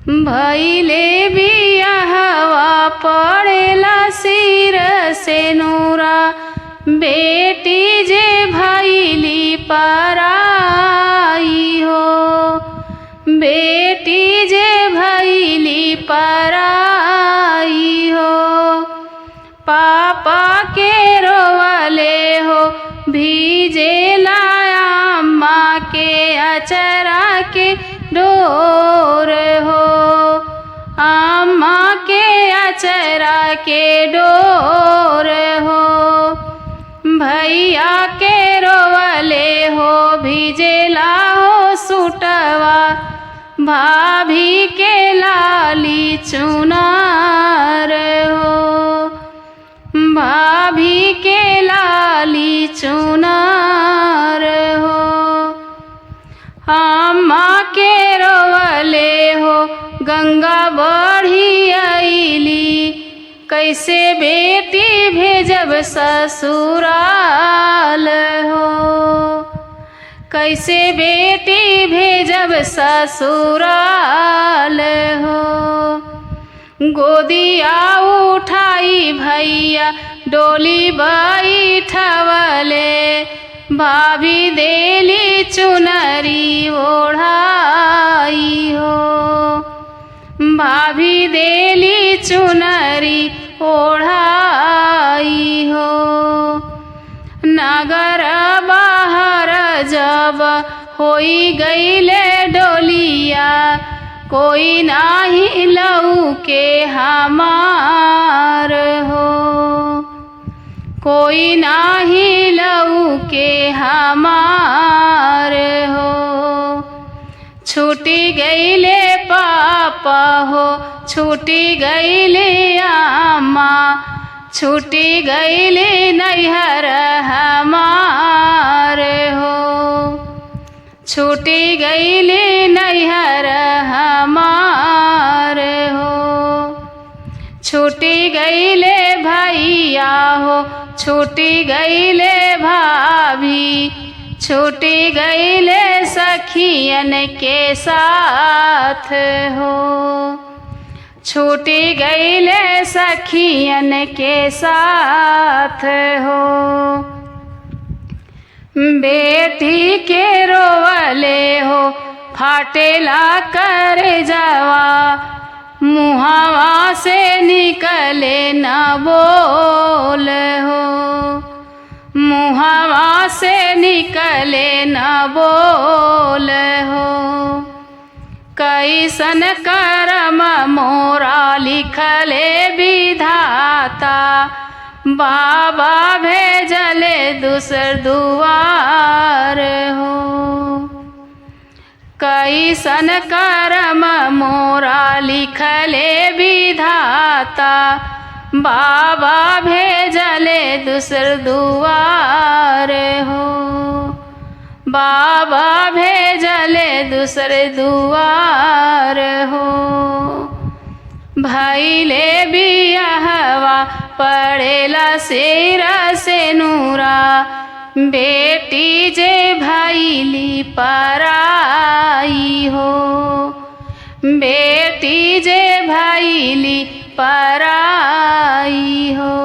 भइले बियाहवा पड़ेला सिर से नूरा, बेटी जे भइली पराई हो, बेटी जे भइली पराई हो। पापा के रोवले हो भीजेला अम्मा के अचरा के डोर हो, अम्मा के अचरा के डोर हो। भैया के रोवले हो भीजेला हो सूटवा, भाभी के लाली चुनार हो, भाभी के लाली चुनार हो। अम्मा के रोवले हो गंगा बढ़ी आईली, कैसे बेटी भेजब ससुराल हो, कैसे बेटी भेजब ससुराल हो। गोदिया उठाई भैया डोली बैठवले, भाभी देली चुनरी ओढ़ाई हो, भाभी देली चुनरी ओढ़ाई हो। नगर बाहर जब होई गईले डोलिया, कोई नाही लौके हमार हो, कोई नाही लौके हमार हो। छूटी गईले पापा हो छूटी गईले अम्मा, छूटी गईले नैहर हमार हो, छूटी गईले नैहर हमार हो। छूटी गईले भैया हो छूटी गईले भाभी, छूटी गईले सखियन के साथ हो, छूटी गईले सखियन के साथ हो। बेटी के रोवले हो फाटेला करेजवा, मुहावा से निकले न बोल हो, मुहावा से निकले न बोल हो। कैसन करम मोरा लिखले विधाता, बाबा भेजले दूसर दुआर हो। कैसन करम मोरा लिखले विधाता, बाबा भेजले दूसर दुआर हो, बाबा भेजले दूसर दुआर हो। भइले बियाहवा पड़ेला सिर से नूरा, बेटी जे भइली पराई हो, बेटी जे भइली पराई हो।